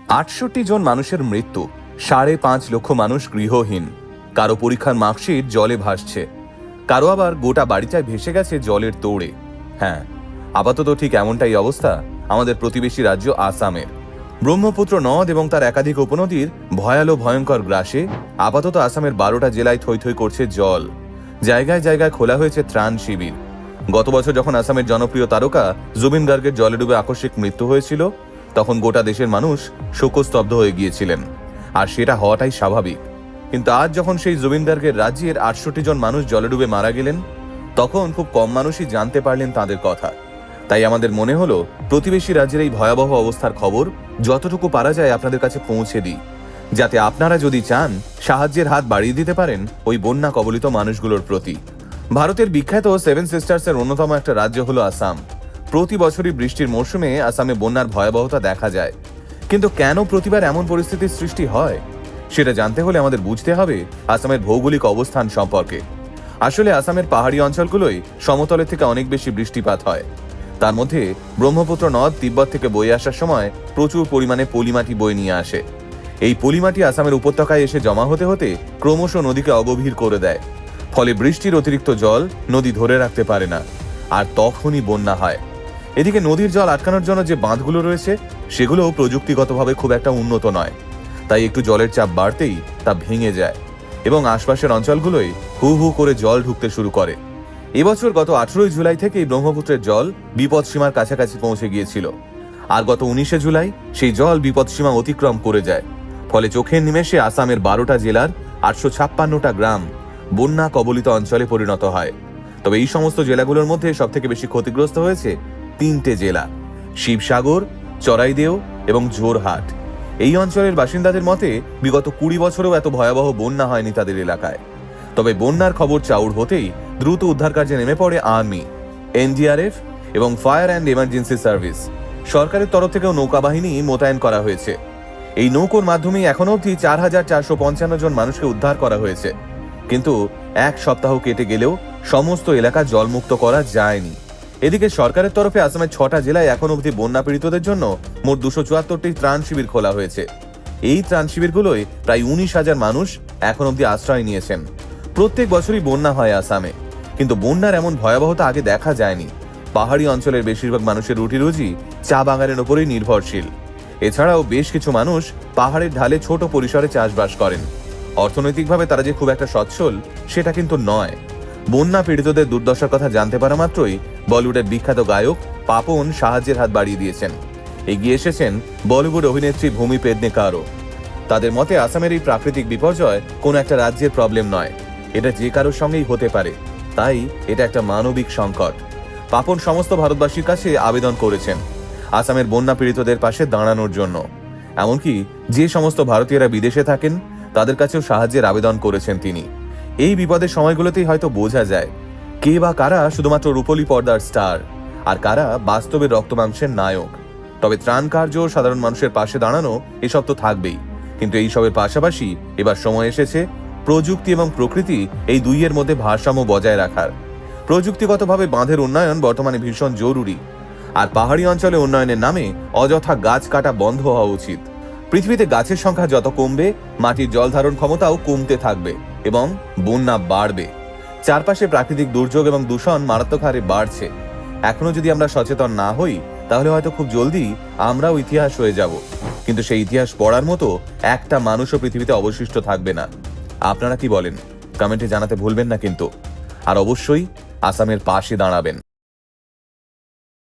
৬৮ জন মানুষের মৃত্যু, ৫.৫ লক্ষ মানুষ গৃহহীন, কারো পরীক্ষার মার্কশিট জলে ভাসছে, কারো আবার গোটা বাড়িটায় ভেসে গেছে জলের তোড়ে। হ্যাঁ, আপাতত ঠিক এমনটাই অবস্থা আমাদের প্রতিবেশী রাজ্য আসামের। ব্রহ্মপুত্র নদ এবং তার একাধিক উপনদীর ভয়ঙ্কর গ্রাসে আপাতত আসামের ১২টা জেলায় থই থই করছে জল। জায়গায় জায়গায় খোলা হয়েছে ত্রাণ শিবির। গত বছর যখন আসামের জনপ্রিয় তারকা জুবিন গার্গের জলে ডুবে আকস্মিক মৃত্যু হয়েছিল, তখন গোটা দেশের মানুষ শোকস্তব্ধ হয়ে গিয়েছিলেন, আর সেটা হওয়াটাই স্বাভাবিক। কিন্তু আজ যখন সেই জুবিন গার্গের রাজ্যের ৬৮ জন মানুষ জলে ডুবে মারা গেলেন, তখন খুব কম মানুষই জানতে পারলেন তাদের কথা। তাই আমাদের মনে হলো প্রতিবেশী রাজ্যের এই ভয়াবহ অবস্থার খবর যতটুকু পারা যায় আপনাদের কাছে পৌঁছে দিই, যাতে আপনারা যদি চান সাহায্যের হাত বাড়িয়ে দিতে পারেন ওই বন্যা কবলিত মানুষগুলোর প্রতি। ভারতের বিখ্যাত 7 সিস্টার্সের অন্যতম একটা রাজ্য হলো আসাম। প্রতি বছরই বৃষ্টির মরশুমে আসামে বন্যার ভয়াবহতা দেখা যায়। কিন্তু কেন প্রতিবার এমন পরিস্থিতির সৃষ্টি হয়, সেটা জানতে হলে আমাদের বুঝতে হবে আসামের ভৌগোলিক অবস্থান সম্পর্কে। আসলে আসামের পাহাড়ি অঞ্চলগুলোই সমতলের থেকে অনেক বেশি বৃষ্টিপাত হয়। তার মধ্যে ব্রহ্মপুত্র নদ তিব্বত থেকে বয়ে আসার সময় প্রচুর পরিমাণে পলিমাটি বয়ে নিয়ে আসে। এই পলিমাটি আসামের উপত্যকায় এসে জমা হতে হতে ক্রমশ নদীকে অগভীর করে দেয়। ফলে বৃষ্টির অতিরিক্ত জল নদী ধরে রাখতে পারে না, আর তখনই বন্যা হয়। এদিকে নদীর জল আটকানোর জন্য যে বাঁধগুলো রয়েছে, সেগুলোও প্রযুক্তিগতভাবে খুব একটা উন্নত নয়। তাই একটু জলের চাপ বাড়তেই তা ভেঙে যায় এবং আশপাশের অঞ্চলগুলোয় হু হু করে জল ঢুকতে শুরু করে। এবছর গত 18 জুলাই থেকেই ব্রহ্মপুত্রের জল বিপদসীমার কাছাকাছি পৌঁছে গিয়েছিল, আর গত 19 জুলাই সেই জল বিপদসীমা অতিক্রম করে যায়। ফলে চোখের নিমেষে আসামের 12টা জেলার 856টা গ্রাম বন্যা কবলিত অঞ্চলে পরিণত হয়। তবে এই সমস্ত জেলাগুলোর মধ্যে সব থেকে বেশি ক্ষতিগ্রস্ত হয়েছে 3টে জেলা: শিবসাগর, চরাইদেও এবং জোরহাট। এই অঞ্চলের বাসিন্দাদের মতে বিগত 20 বছরেও এত ভয়াবহ বন্যা হয়নি তাদের এলাকায়। তবে বন্যার খবর চাউর হতেই দ্রুত উদ্ধার কার্যে নেমে পড়ে আর্মি, এনডিআরএফ এবং ফায়ার অ্যান্ড এমার্জেন্সি সার্ভিস। সরকারের তরফ থেকেও নৌকা বাহিনী মোতায়েন করা হয়েছে। এই নৌকোর মাধ্যমেই এখনো অবধি ৪,৪৫৫ জন মানুষকে উদ্ধার করা হয়েছে। কিন্তু এক সপ্তাহ কেটে গেলেও সমস্ত এলাকা জলমুক্ত করা যায়নি। এদিকে সরকারের তরফে আসামের 6টা জেলায় এখন অবধি বন্যা পীড়িতদের জন্য মোট 274টি ত্রাণ শিবির খোলা হয়েছে। এই ত্রাণ শিবিরগুলোয় প্রায় 19,000 মানুষ এখন অবধি আশ্রয় নিয়েছেন। প্রত্যেক বছরই বন্যা হয় আসামে, কিন্তু বন্যার এমন ভয়াবহতা আগে দেখা যায়নি। পাহাড়ি অঞ্চলের বেশিরভাগ মানুষের রুটি রুজি চা বাগানের উপরেই নির্ভরশীল। এছাড়াও বেশ কিছু মানুষ পাহাড়ের ঢালে ছোট পরিসরে চাষবাস করেন। অর্থনৈতিকভাবে তারা যে খুব একটা সচ্ছল, সেটা কিন্তু নয়। বন্যা পীড়িতদের দুর্দশার কথা জানতে পারা মাত্রই বলিউডের বিখ্যাত গায়ক পাপন সাহায্যের হাত বাড়িয়ে দিয়েছেন। এগিয়ে এসেছেন বলিউড অভিনেত্রী ভূমি পেডনেকারও। তাদের মতে আসামের এই প্রাকৃতিক বিপর্যয় কোনো একটা রাজ্যের প্রবলেম নয়, এটা যে কারোর সঙ্গেই হতে পারে। তাই এটা একটা মানবিক সংকট। পাপন সমস্ত ভারতবাসীর কাছে আবেদন করেছেন আসামের বন্যা পীড়িতদের পাশে দাঁড়ানোর জন্য। এমনকি যে সমস্ত ভারতীয়রা বিদেশে থাকেন তাদের কাছেও সাহায্যের আবেদন করেছেন তিনি। এই বিপদের সময়গুলোতেই হয়তো বোঝা যায় কে বা কারা শুধুমাত্র রূপলী পর্দার স্টার, আর কারা বাস্তবের রক্তমাংসের নায়ক। তবে ত্রাণ কার্য, সাধারণ মানুষের পাশে দাঁড়ানো, এসব তো থাকবেই। কিন্তু এই সবের পাশাপাশি এবার সময় এসেছে প্রযুক্তি এবং প্রকৃতি এই দুইয়ের মধ্যে ভারসাম্য বজায় রাখার। প্রযুক্তিগতভাবে বাঁধের উন্নয়ন বর্তমানে ভীষণ জরুরি, আর পাহাড়ি অঞ্চলে উন্নয়নের নামে অযথা গাছ কাটা বন্ধ হওয়া উচিত। পৃথিবীতে গাছের সংখ্যা যত কমবে, মাটির জল ধারণ ক্ষমতাও কমতে থাকবে এবং বন্যা বাড়বে। চারপাশে প্রাকৃতিক দুর্যোগ এবং দূষণ মারাত্মক হারে বাড়ছে। এখনো যদি আমরা সচেতন না হই, তাহলে হয়তো খুব জলদি আমরাও ইতিহাস হয়ে যাব। কিন্তু সেই ইতিহাস পড়ার মতো একটা মানুষও পৃথিবীতে অবশিষ্ট থাকবে না। আপনারা কি বলেন? কমেন্টে জানাতে ভুলবেন না কিন্তু। আর অবশ্যই আসামের পাশে দাঁড়াবেন।